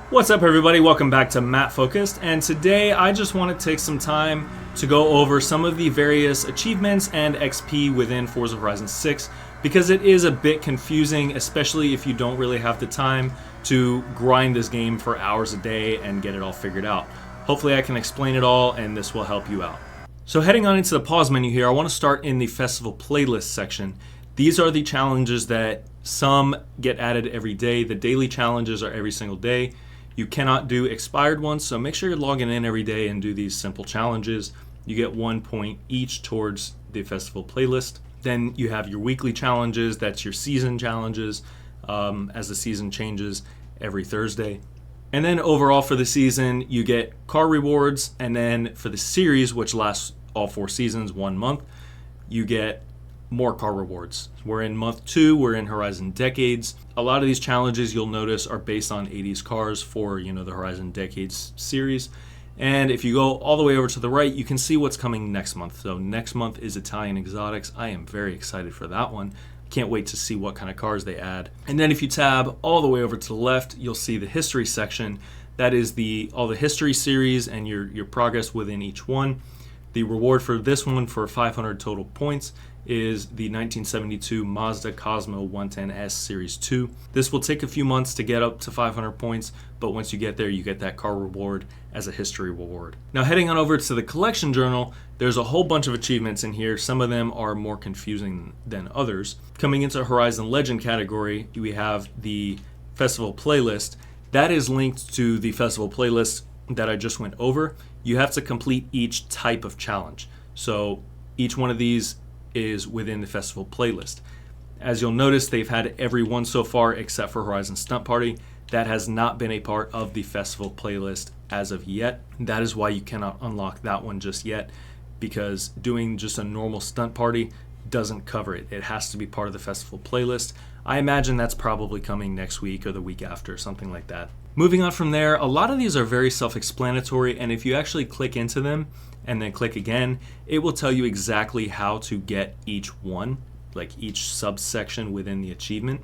What's up, everybody? Welcome back to MattFocused, and today I just want to take some time to go over some of the various achievements and XP within Forza Horizon 6 because it is a bit confusing, especially if you don't really have the time to grind this game for hours a day and get it all figured out. Hopefully I can explain it all and this will help you out. So heading on into the pause menu here, I want to start in the festival playlist section. These are the challenges that some get added every day. The daily challenges are every single day. You cannot do expired ones, so make sure you're logging in every day and do these simple challenges. You get 1 point each towards the festival playlist. Then you have your weekly challenges, that's your season challenges, as the season changes every Thursday. And then overall for the season, you get car rewards, and then for the series, which lasts all 4 seasons, 1 month, you get more car rewards. We're in month 2, we're in Horizon Decades. A lot of these challenges you'll notice are based on 80s cars for, the Horizon Decades series. And if you go all the way over to the right, you can see what's coming next month. So next month is Italian Exotics. I am very excited for that one. Can't wait to see what kind of cars they add. And then if you tab all the way over to the left, you'll see the history section. That is all the history series and your progress within each one. The reward for this one for 500 total points is the 1972 Mazda Cosmo 110S Series 2. This will take a few months to get up to 500 points, but once you get there, you get that car reward as a history reward. Now heading on over to the collection journal, there's a whole bunch of achievements in here. Some of them are more confusing than others. Coming into Horizon Legend category, we have the festival playlist. That is linked to the festival playlist that I just went over. You have to complete each type of challenge. So each one of these is within the festival playlist. As you'll notice, they've had every one so far except for Horizon Stunt Party. That has not been a part of the festival playlist as of yet. That is why you cannot unlock that one just yet, because doing just a normal stunt party doesn't cover it. It has to be part of the festival playlist. I imagine that's probably coming next week or the week after, something like that. Moving on from there, a lot of these are very self-explanatory, and if you actually click into them and then click again, it will tell you exactly how to get each one, like each subsection within the achievement.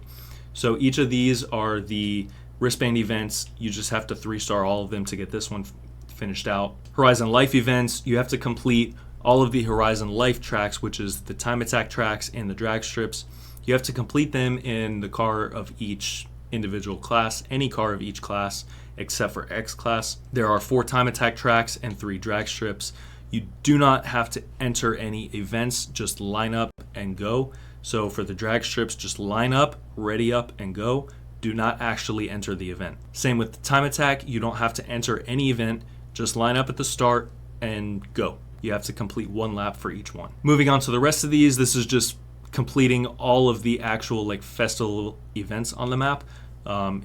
So each of these are the wristband events. You just have to 3-star all of them to get this one finished out. Horizon Life events, you have to complete all of the Horizon Life tracks, which is the time attack tracks and the drag strips. You have to complete them in the car of each individual class, any car of each class except for X class. There are 4 time attack tracks and 3 drag strips. You do not have to enter any events, just line up and go. So for the drag strips, just line up, ready up, and go. Do not actually enter the event. Same with the time attack, you don't have to enter any event, just line up at the start and go. You have to complete 1 lap for each one. Moving on to the rest of these, this is just completing all of the actual festival events on the map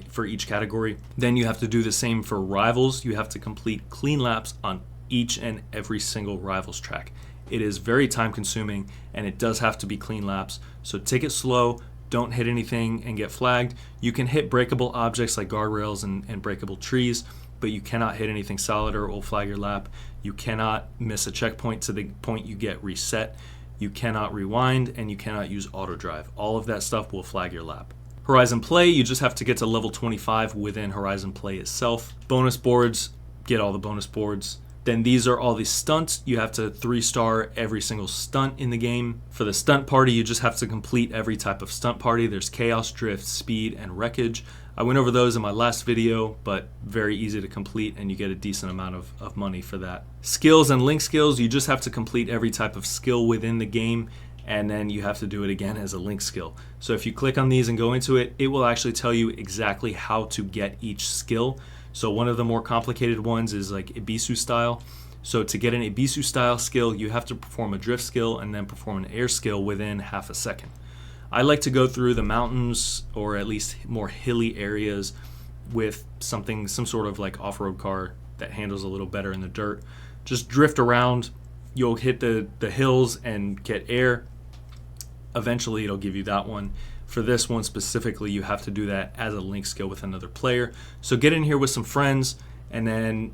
for each category. Then you have to do the same for rivals. You have to complete clean laps on each and every single rivals track. It is very time consuming and it does have to be clean laps. So take it slow, don't hit anything and get flagged. You can hit breakable objects like guardrails and breakable trees, but you cannot hit anything solid or it will flag your lap. You cannot miss a checkpoint to the point you get reset. You cannot rewind and you cannot use auto drive. All of that stuff will flag your lap. Horizon Play, you just have to get to level 25 within Horizon Play itself. Bonus boards, get all the bonus boards. Then these are all the stunts. You have to 3-star every single stunt in the game. For the stunt party, you just have to complete every type of stunt party. There's chaos, drift, speed, and wreckage. I went over those in my last video, but very easy to complete and you get a decent amount of money for that. Skills and link skills, you just have to complete every type of skill within the game, and then you have to do it again as a link skill. So if you click on these and go into it, it will actually tell you exactly how to get each skill. So one of the more complicated ones is like Ibisu style. So to get an Ibisu style skill, you have to perform a drift skill and then perform an air skill within half a second. I like to go through the mountains or at least more hilly areas with some sort of off-road car that handles a little better in the dirt. Just drift around, you'll hit the hills and get air. Eventually it'll give you that one. For this one specifically, you have to do that as a link skill with another player. So get in here with some friends and then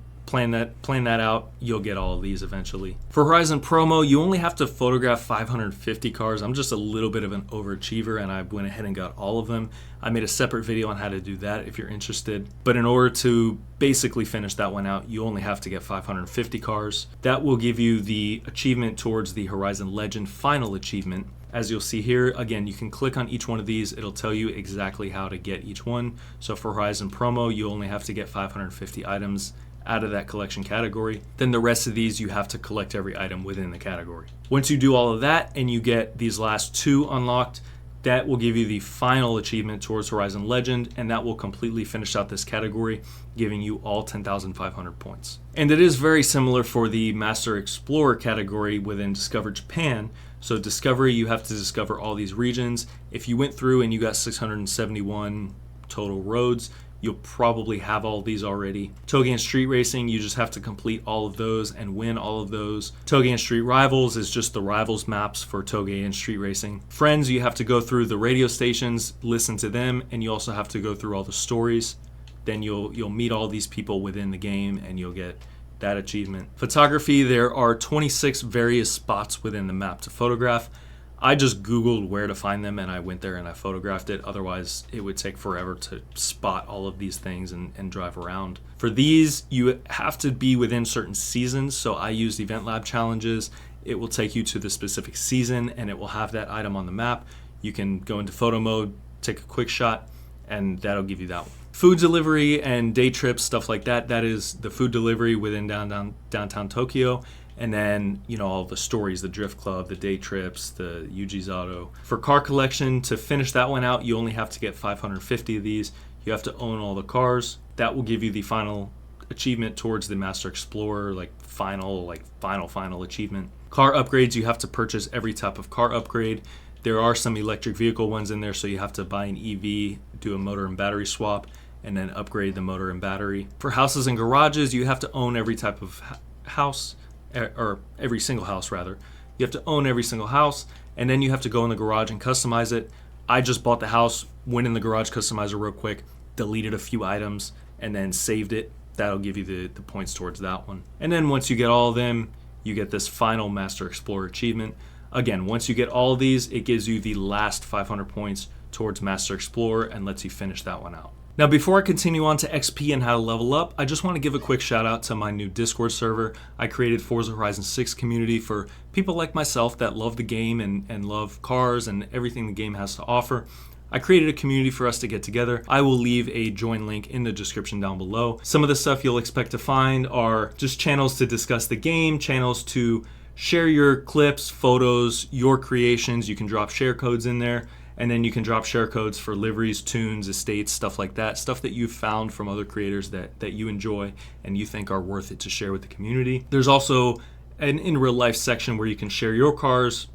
plan that out, you'll get all of these eventually. For Horizon Promo, you only have to photograph 550 cars. I'm just a little bit of an overachiever, and I went ahead and got all of them. I made a separate video on how to do that if you're interested. But in order to basically finish that one out, you only have to get 550 cars. That will give you the achievement towards the Horizon Legend final achievement. As you'll see here, again, you can click on each one of these. It'll tell you exactly how to get each one. So for Horizon Promo, you only have to get 550 items out of that collection category. Then the rest of these, you have to collect every item within the category. Once you do all of that and you get these last two unlocked, that will give you the final achievement towards Horizon Legend, and that will completely finish out this category, giving you all 10,500 points. And it is very similar for the Master Explorer category within Discover Japan. So Discovery, you have to discover all these regions. If you went through and you got 671 total roads, you'll probably have all these already. Togean Street Racing, you just have to complete all of those and win all of those. Togean Street Rivals is just the Rivals maps for Togean Street Racing. Friends, you have to go through the radio stations, listen to them, and you also have to go through all the stories. Then you'll meet all these people within the game and you'll get that achievement. Photography, there are 26 various spots within the map to photograph. I just Googled where to find them and I went there and I photographed it. Otherwise, it would take forever to spot all of these things and drive around. For these, you have to be within certain seasons. So I used Event Lab challenges. It will take you to the specific season and it will have that item on the map. You can go into photo mode, take a quick shot, and that'll give you that one. Food delivery and day trips, stuff like that. That is the food delivery within downtown Tokyo. And then, all the stories, the Drift Club, the day trips, the Yuji's Auto. For car collection, to finish that one out, you only have to get 550 of these. You have to own all the cars. That will give you the final achievement towards the Master Explorer, final achievement. Car upgrades, you have to purchase every type of car upgrade. There are some electric vehicle ones in there, so you have to buy an EV, do a motor and battery swap, and then upgrade the motor and battery. For houses and garages, you have to own every type of house, or every single house rather. You have to own every single house, and then you have to go in the garage and customize it. I just bought the house, went in the garage customizer real quick, deleted a few items, and then saved it. That'll give you the points towards that one. And then once you get all of them, you get this final Master Explorer achievement. Again, once you get all of these, it gives you the last 500 points towards Master Explorer and lets you finish that one out. Now, before I continue on to XP and how to level up, I just want to give a quick shout out to my new Discord server. I created Forza Horizon 6 community for people like myself that love the game and love cars and everything the game has to offer. I created a community for us to get together. I will leave a join link in the description down below. Some of the stuff you'll expect to find are just channels to discuss the game, channels to share your clips, photos, your creations. You can drop share codes in there. And then you can drop share codes for liveries, tunes, estates, stuff like that. Stuff that you've found from other creators that you enjoy and you think are worth it to share with the community. There's also an in real life section where you can share your cars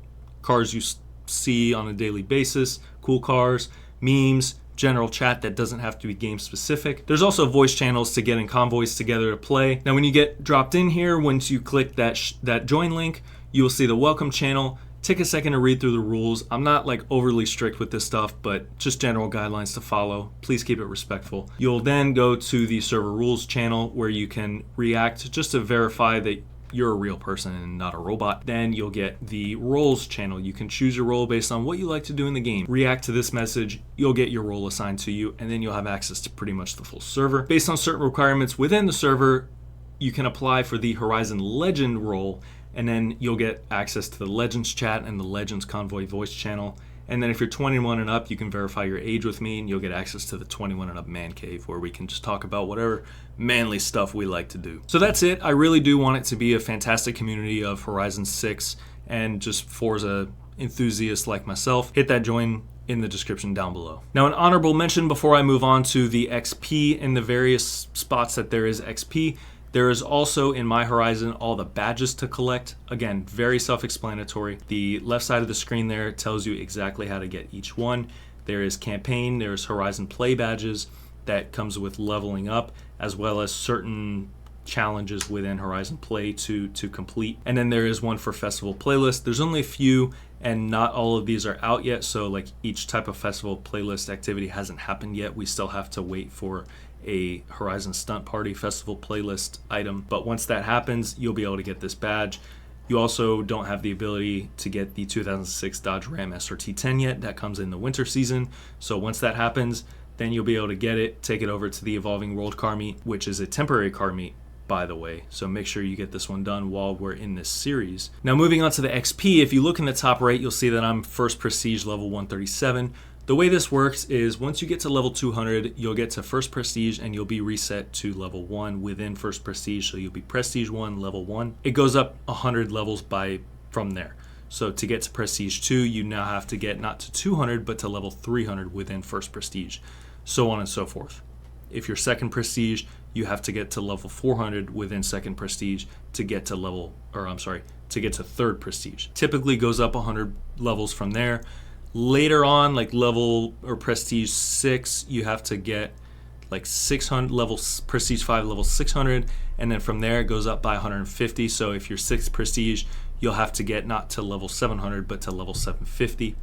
you see on a daily basis, cool cars, memes, general chat that doesn't have to be game specific. There's also voice channels to get in convoys together to play. Now when you get dropped in here, once you click that join link, you will see the welcome channel. Take a second to read through the rules. I'm not overly strict with this stuff, but just general guidelines to follow. Please keep it respectful. You'll then go to the server rules channel where you can react just to verify that you're a real person and not a robot. Then you'll get the roles channel. You can choose your role based on what you like to do in the game. React to this message, you'll get your role assigned to you, and then you'll have access to pretty much the full server. Based on certain requirements within the server, you can apply for the Horizon Legend role, and then you'll get access to the Legends chat and the Legends Convoy voice channel. And then if you're 21 and up, you can verify your age with me and you'll get access to the 21 and up man cave where we can just talk about whatever manly stuff we like to do. So that's it. I really do want it to be a fantastic community of Horizon 6 and just Forza enthusiasts like myself. Hit that join in the description down below. Now, an honorable mention before I move on to the XP in the various spots that there is XP. There is also in My Horizon all the badges to collect. Again, very self-explanatory. The left side of the screen there tells you exactly how to get each one. There is campaign, there's Horizon Play badges that comes with leveling up, as well as certain challenges within Horizon Play to complete. And then there is one for Festival Playlist. There's only a few and not all of these are out yet, so each type of festival playlist activity hasn't happened yet. We still have to wait for a Horizon Stunt Party Festival playlist item. But once that happens, you'll be able to get this badge. You also don't have the ability to get the 2006 Dodge Ram SRT10 yet. That comes in the winter season. So once that happens, then you'll be able to get it, take it over to the Evolving World car meet, which is a temporary car meet, by the way. So make sure you get this one done while we're in this series. Now moving on to the XP, if you look in the top right, you'll see that I'm first prestige level 137. The way this works is once you get to level 200, you'll get to first prestige and you'll be reset to level 1 within first prestige. So you'll be prestige 1, level 1. It goes up 100 levels from there. So to get to prestige 2, you now have to get not to 200, but to level 300 within first prestige, so on and so forth. If you're second prestige, you have to get to level 400 within second prestige to get to to get to third prestige. Typically goes up 100 levels from there. Later on, like level or prestige 6, you have to get like 600 levels, prestige 5 level 600, and then from there it goes up by 150. So if you're 6th prestige, you'll have to get not to level 700 but to level 750.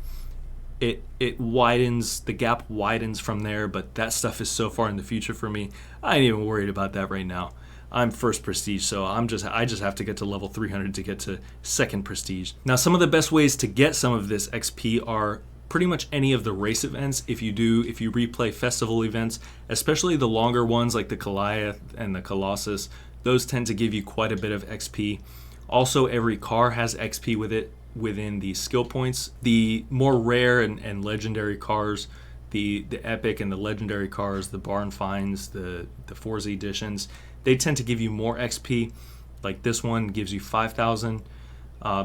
It widens, the gap widens from there, but that stuff is so far in the future for me. I ain't even worried about that right now. I'm first prestige, so I just have to get to level 300 to get to second prestige. Now, some of the best ways to get some of this XP are pretty much any of the race events. If you replay festival events, especially the longer ones like the Goliath and the Colossus, those tend to give you quite a bit of XP. Also, every car has XP with it within the skill points. The more rare and legendary cars, the epic and the legendary cars, the barn finds, the Forza editions, they tend to give you more XP. Like this one gives you 5,000.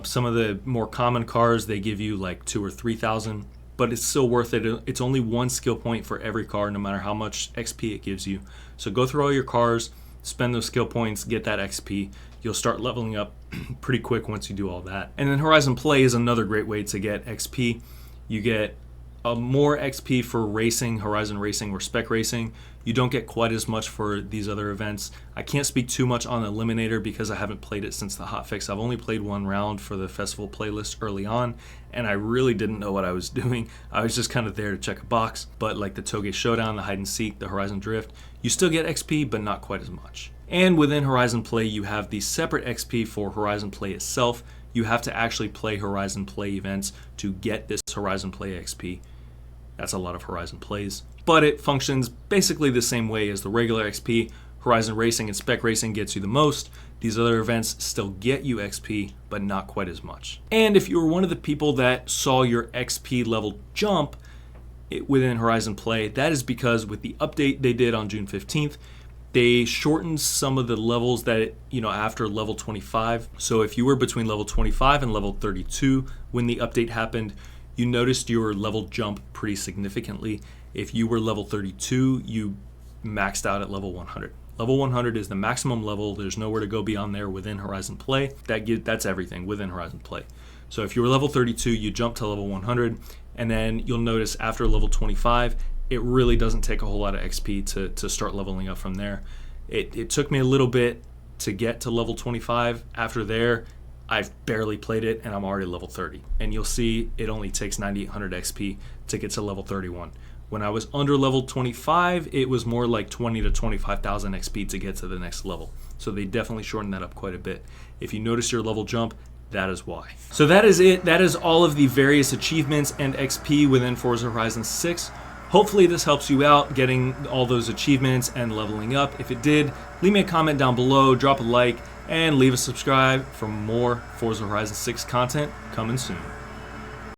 Some of the more common cars, they give you like 2,000 or 3,000, but it's still worth it. It's only one skill point for every car, no matter how much XP it gives you. So go through all your cars, spend those skill points, get that XP. You'll start leveling up pretty quick once you do all that. And then Horizon Play is another great way to get XP. You get more XP for racing, Horizon Racing or Spec Racing. You don't get quite as much for these other events. I can't speak too much on Eliminator because I haven't played it since the hotfix. I've only played one round for the festival playlist early on, and I really didn't know what I was doing. I was just kind of there to check a box. But like the Toge Showdown, the Hide and Seek, the Horizon Drift, you still get XP, but not quite as much. And within Horizon Play, you have the separate XP for Horizon Play itself. You have to actually play Horizon Play events to get this Horizon Play XP. That's a lot of Horizon Plays. But it functions basically the same way as the regular XP. Horizon Racing and Spec Racing gets you the most. These other events still get you XP, but not quite as much. And if you were one of the people that saw your XP level jump within Horizon Play, that is because with the update they did on June 15th, they shortened some of the levels that, after level 25. So if you were between level 25 and level 32 when the update happened, you noticed your level jump pretty significantly. If you were level 32, you maxed out at level 100. Level 100 is the maximum level. There's nowhere to go beyond there within Horizon Play. That's everything within Horizon Play. So if you were level 32, you jump to level 100, and then you'll notice after level 25, it really doesn't take a whole lot of XP to start leveling up from there. It took me a little bit to get to level 25. After there, I've barely played it and I'm already level 30. And you'll see it only takes 9,800 XP to get to level 31. When I was under level 25, it was more like 20 to 25,000 XP to get to the next level. So they definitely shortened that up quite a bit. If you notice your level jump, that is why. So that is it. That is all of the various achievements and XP within Forza Horizon 6. Hopefully this helps you out getting all those achievements and leveling up. If it did, leave me a comment down below, drop a like, and leave a subscribe for more Forza Horizon 6 content coming soon.